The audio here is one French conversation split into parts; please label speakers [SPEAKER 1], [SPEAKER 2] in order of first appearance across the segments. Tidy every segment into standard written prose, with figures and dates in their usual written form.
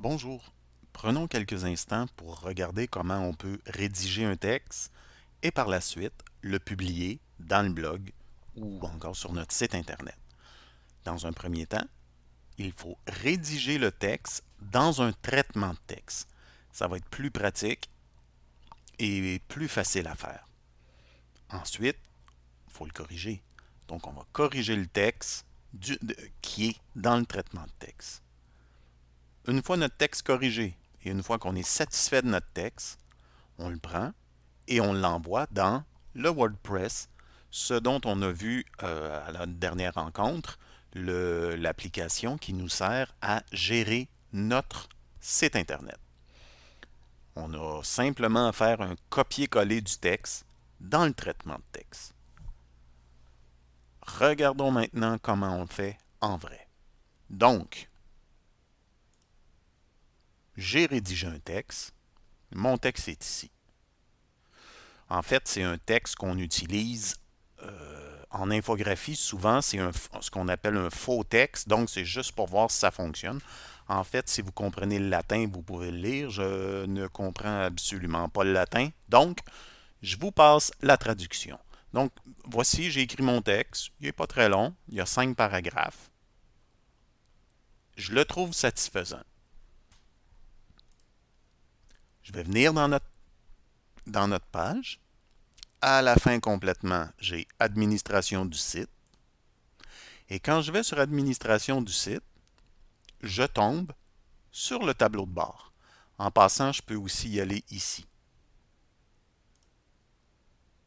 [SPEAKER 1] Bonjour. Prenons quelques instants pour regarder comment on peut rédiger un texte et par la suite le publier dans le blog ou encore sur notre site Internet. Dans un premier temps, il faut rédiger le texte dans un traitement de texte. Ça va être plus pratique et plus facile à faire. Ensuite, il faut le corriger. Donc, on va corriger le texte qui est dans le traitement de texte. Une fois notre texte corrigé et une fois qu'on est satisfait de notre texte, on le prend et on l'envoie dans le WordPress, ce dont on a vu à la dernière rencontre, l'application qui nous sert à gérer notre site Internet. On a simplement à faire un copier-coller du texte dans le traitement de texte. Regardons maintenant comment on le fait en vrai. Donc, j'ai rédigé un texte. Mon texte est ici. En fait, c'est un texte qu'on utilise en infographie. Souvent, c'est ce qu'on appelle un faux texte, donc c'est juste pour voir si ça fonctionne. En fait, si vous comprenez le latin, vous pouvez le lire. Je ne comprends absolument pas le latin, donc je vous passe la traduction. Donc, voici, j'ai écrit mon texte. Il n'est pas très long, il y a 5 paragraphes. Je le trouve satisfaisant. Je vais venir dans notre page. À la fin complètement, j'ai administration du site. Et quand je vais sur administration du site, je tombe sur le tableau de bord. En passant, je peux aussi y aller ici.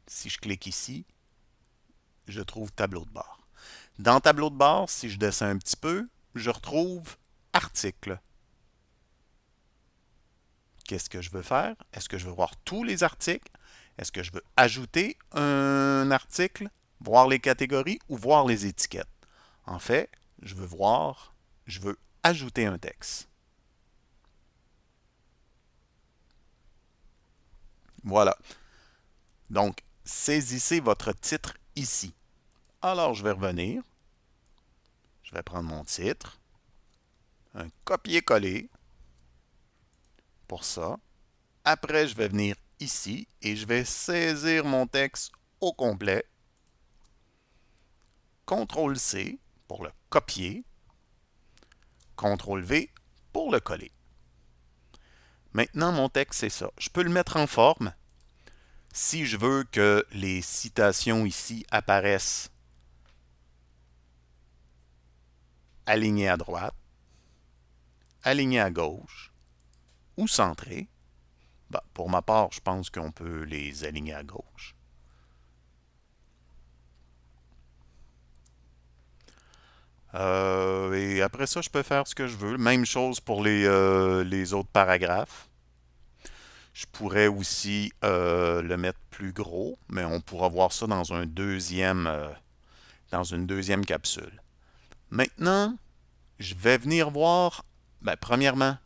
[SPEAKER 1] Si je clique ici, je trouve tableau de bord. Dans tableau de bord, si je descends un petit peu, je retrouve article. Qu'est-ce que je veux faire? Est-ce que je veux voir tous les articles? Est-ce que je veux ajouter un article, voir les catégories ou voir les étiquettes? En fait, je veux ajouter un texte. Voilà. Donc, saisissez votre titre ici. Alors, je vais revenir. Je vais prendre mon titre, un copier-coller pour ça. Après, je vais venir ici et je vais saisir mon texte au complet. CTRL-C pour le copier. CTRL-V pour le coller. Maintenant, mon texte, c'est ça. Je peux le mettre en forme. Si je veux que les citations ici apparaissent alignées à droite, alignées à gauche ou centrées, pour ma part, je pense qu'on peut les aligner à gauche. Et après ça, je peux faire ce que je veux. Même chose pour les autres paragraphes. Je pourrais aussi le mettre plus gros, mais on pourra voir ça dans une deuxième capsule. Maintenant, je vais venir voir, premièrement,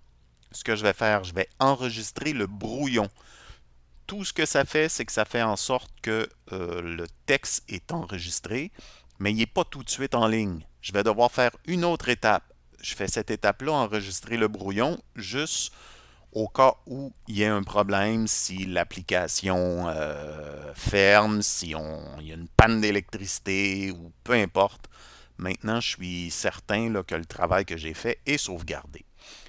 [SPEAKER 1] ce que je vais faire, je vais enregistrer le brouillon. Tout ce que ça fait, c'est que ça fait en sorte que le texte est enregistré, mais il n'est pas tout de suite en ligne. Je vais devoir faire une autre étape. Je fais cette étape-là, enregistrer le brouillon, juste au cas où il y a un problème, si l'application ferme, il y a une panne d'électricité ou peu importe. Maintenant, je suis certain là, que le travail que j'ai fait est sauvegardé.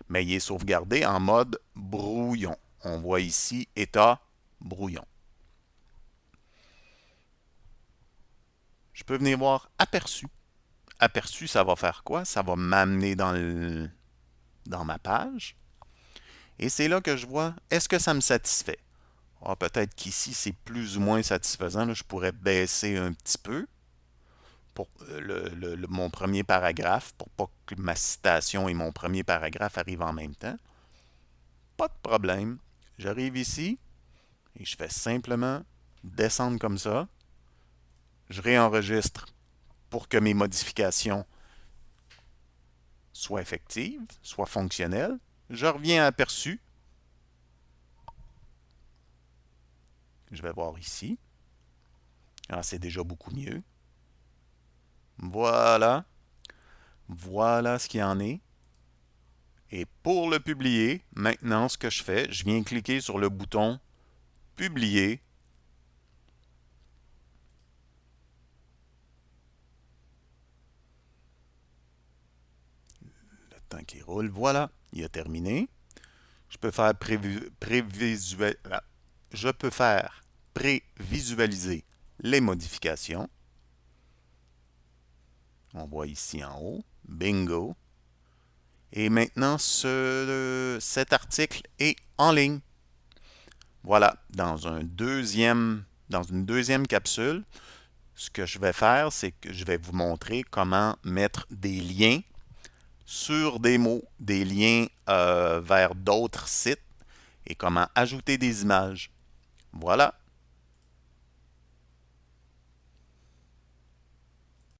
[SPEAKER 1] Mais il est sauvegardé en mode brouillon. On voit ici état brouillon. Je peux venir voir aperçu. Aperçu, ça va faire quoi? Ça va m'amener dans ma page. Et c'est là que je vois, est-ce que ça me satisfait? Ah, peut-être qu'ici, c'est plus ou moins satisfaisant. Là, je pourrais baisser un petit peu pour mon premier paragraphe, pour pas que ma citation et mon premier paragraphe arrivent en même temps. Pas de problème. J'arrive ici et je fais simplement descendre comme ça. Je réenregistre pour que mes modifications soient effectives, soient fonctionnelles. Je reviens à aperçu. Je vais voir ici. Ah, c'est déjà beaucoup mieux. Voilà. Voilà ce qu'il y en est. Et pour le publier, maintenant, ce que je fais, je viens cliquer sur le bouton Publier. Le temps qui roule, voilà, il a terminé. Je peux faire je peux faire prévisualiser les modifications. On voit ici en haut, bingo. Et maintenant, cet article est en ligne. Voilà, dans une deuxième capsule, ce que je vais faire, c'est que je vais vous montrer comment mettre des liens sur des mots, des liens vers d'autres sites et comment ajouter des images. Voilà.